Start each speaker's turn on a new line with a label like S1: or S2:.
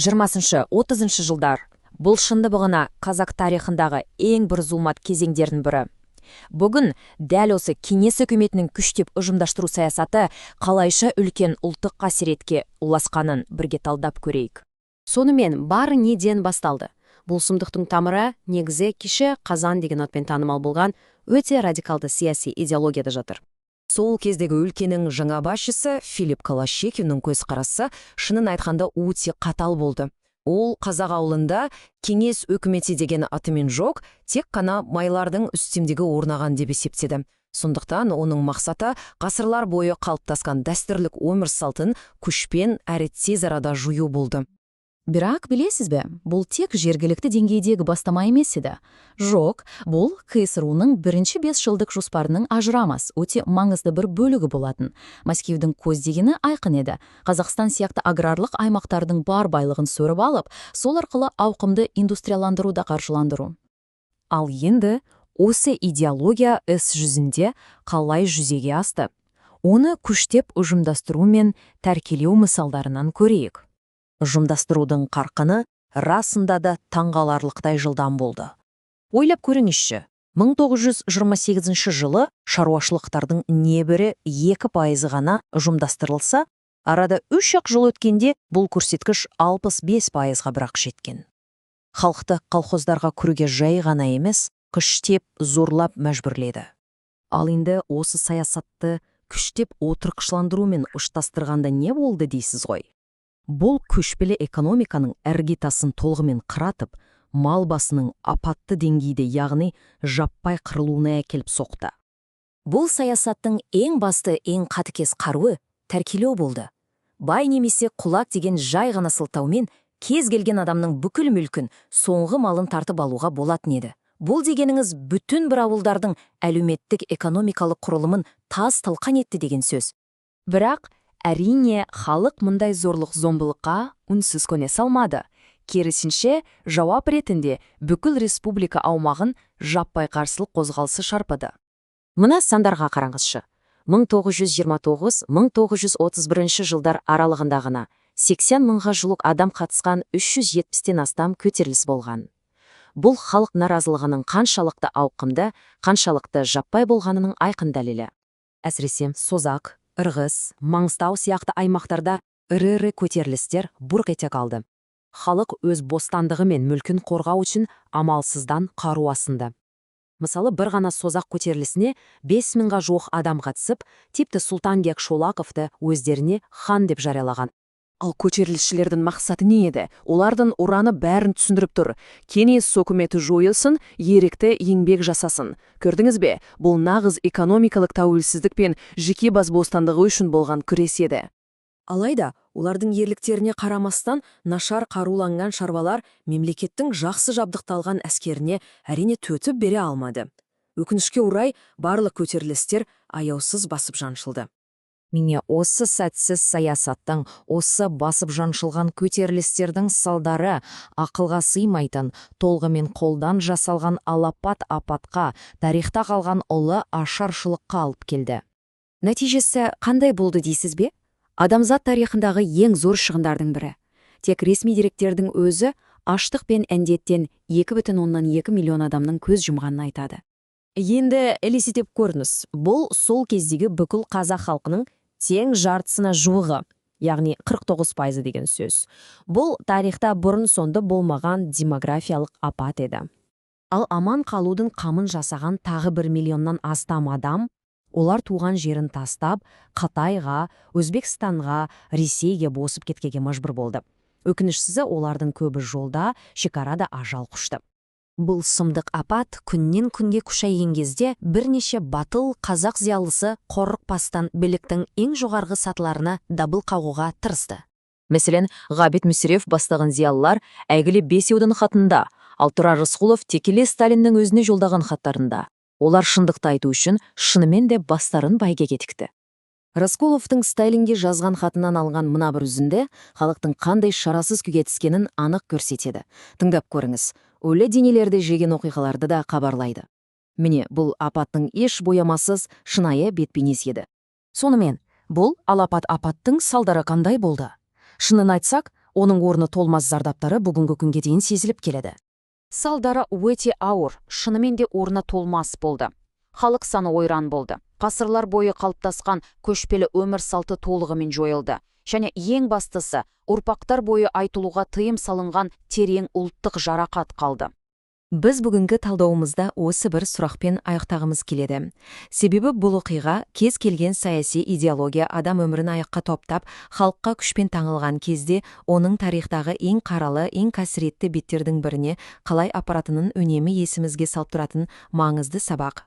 S1: 20-30 жылдар бұл шынды бұғына қазақ тарихындағы ең бір зұлмат кезеңдердің бірі. Бүгін дәл осы кеңес үкіметінің күштеп ұжымдаштыру саясаты қалайша үлкен ұлттық қасіретке ұласқанын бірге талдап көрейік.
S2: Сонымен бары неден басталды? Бұл сұмдықтың тамыры негізі кеше Қазан деген атпен танымал болған өте радикалды сияси идеологияда жатыр.
S1: Сол кездегі өлкенің жаңа басшысы Филипп Голощекиннің көзқарасы шынын айтқанда өте қатал болды. Ол қазақ ауылында кеңес өкіметі деген атымен жоқ, тек қана майлардың үстемдігі орнаған деп есептеді. Сондықтан оның мақсаты ғасырлар бойы қалыптасқан дәстүрлік өмір салтын күшпен әрі тез арада жою болды.
S3: Бірақ білесіз бе, бұл тек жергілікті деңгейдегі бастама емес еді. Жоқ, бұл КСРУ-ның бірінші 5 жылдық жоспарының ажырамас, өте маңызды бір бөлігі болатын. Мәскеудің көздегені айқын еді. Қазақстан сияқты аграрлық аймақтардың бар байлығын сөріп алып, сол арқылы ауқымды индустрияландыруды қаржыландыру.
S1: Ал енді осы идеология іс жүзінде қалай жүзеге асты? Оны күштеп ұжымдастыру мен тәркелеу мысалдарынан көрейік. Ұжымдастырудың қарқыны расында да таңғаларлықтай жылдам болды. Ойлап көріңізші, 1928 жылы шаруашылықтардың небәрі 2% ғана ұжымдастырылса, арада 3 жыл өткенде бұл көрсеткіш 65%-ға бірақ жеткен. Халықты колхоздарға кіруге жай ғана емес, күштеп зорлап мәжбүрледі. Ал енді осы саясатты күштеп отырықшыландырумен ұштастырғанда не болды дейсіз ғой? Бұл көшпелі экономиканың іргетасын толығымен қыратып, мал басының апатты деңгейде, яғни жаппай қырылуына әкеліп соқты.
S4: Бұл саясаттың ең басты, ең қатыгез қаруы тәркелеу болды. Бай немесе құлақ деген жай ғана сылтаумен кез келген адамның бүкіл мүлкін, соңғы малын тартып алуға болатын еді. Бұл дегеніңіз бүтін бір ауылдардың әлеуметтік экономикалық құрылымын тас-талқан етті деген сөз.
S1: Бірақ әрине, халық мұндай зорлық-зомбылыққа үнсіз көне салмады. Керісінше, жауап ретінде бүкіл республика аумағын жаппай қарсылық қозғалысы шарпыды.
S2: Мына сандарға қараңызшы. 1929-1931 жылдар аралығында ғана 80 мыңға жуық адам қатысқан 370-тен астам көтеріліс болған. Бұл халық наразылығының қаншалықты ауқымды, қаншалықты жаппай болғанының айқын дәлелі.
S1: Әсіресе Созақ, Ырғыз, Маңғыстау сияқты аймақтарда ірі көтерілістер бұрқ ете қалды. Халық өз бостандығы мен мүлкін қорғау үшін амалсыздан қару асынды. Мысалы, бір ғана Созақ көтерілісіне 5000-ға жуық адам қатысып, типті Сұлтанбек Шолақовты өздеріне хан деп жариялаған. Ал көтерілісшілердің мақсаты не еді? Олардың ұраны бәрін түсіндіріп тұр. Кеңес өкіметі жойылсын, ерікті еңбек жасасын. Көрдіңіз бе? Бұл нағыз экономикалық тәуелсіздік пен жеке бас бостандығы үшін болған күрес еді. Алайда, олардың ерліктеріне қарамастан, нашар қаруланған шаруалар мемлекеттің жақсы жабдықталған әскеріне әрине төтіп бере алмады. Өкінішке орай, барлық көтерілістер аяусыз басып жаншылды.
S3: Міне осы сәтсіз саясаттың, осы басып жаншылған көтерілістердің салдары ақылға сыймайтын, толығымен қолдан жасалған алапат апатқа, тарихта қалған ұлы ашаршылыққа алып келді.
S4: Нәтижесі қандай болды дейсіз бе? Адамзат тарихындағы ең зор шығындардың бірі. Тек ресми деректердің өзі аштық пен індеттен 2,2 миллион адамның көз жұмғанын айтады.
S1: Енді елестетіп көріңіз, бұл сол кездегі бүкіл қазақ халқының тең жартысына жуығы, яғни 49% деген сөз. Бұл тарихта бұрын сонды болмаған демографиялық апат еді. Ал аман қалудың қамын жасаған тағы 1 миллионнан астам адам, олар туған жерін тастап, Қытайға, Өзбекстанға, Ресейге босып кеткеге мәжбүр болды. Өкініштісі, олардың көбі жолда, шекарада ажал құшты. Бұл сұмдық апат күннен күнге күшейген кезде бірнеше батыл қазақ зиялысы қорықпастан биліктің ең жоғарғы сатыларына дабыл қағуға тырысты. Мәселен, Ғабит Мүсірев бастаған зиялылар әйгілі Бесеудің хатында, ал Тұрар Рысқұлов текелі Сталиннің өзіне жолдаған хаттарында. Олар шындықты айту үшін шынымен де бастарын бәйгеге тікті. Рысқұловтың Сталинге жазған хатынан алған мына бір үзінді халықтың қандай шарасыз күйге түскенін анық көрсетеді. Тыңдап көріңіз. Өлі денелерді жеген оқиғаларды да хабарлайды. Міне, бұл апаттың еш боямасыз шынайы бет-бейнесі еді. Сонымен, бұл алапат апаттың салдары қандай болды? Шынын айтсақ,
S2: Оның орны толмас зардаптары бүгінгі күнге дейін сезіліп келеді.
S5: Салдары өте ауыр, шынымен де орны толмас болды. Халық саны ойран болды. Ғасырлар бойы қалыптасқан көшпелі өмір салты толығымен жойылды. Және ең бастысы, ұрпақтар бойы айтылуға тыйым салынған терең ұлттық жарақат қалды.
S2: Біз бүгінгі талдауымызда осы бір сұрақпен аяқтағымыз келеді. Себебі бұл оқиға кез келген саяси идеология адам өмірін аяққа топтап, халыққа күшпен таңылған кезде оның тарихтағы ең қаралы, ең қасіретті беттердің біріне қалай апаратынын үнемі есімізге салып тұратын маңызды сабақ.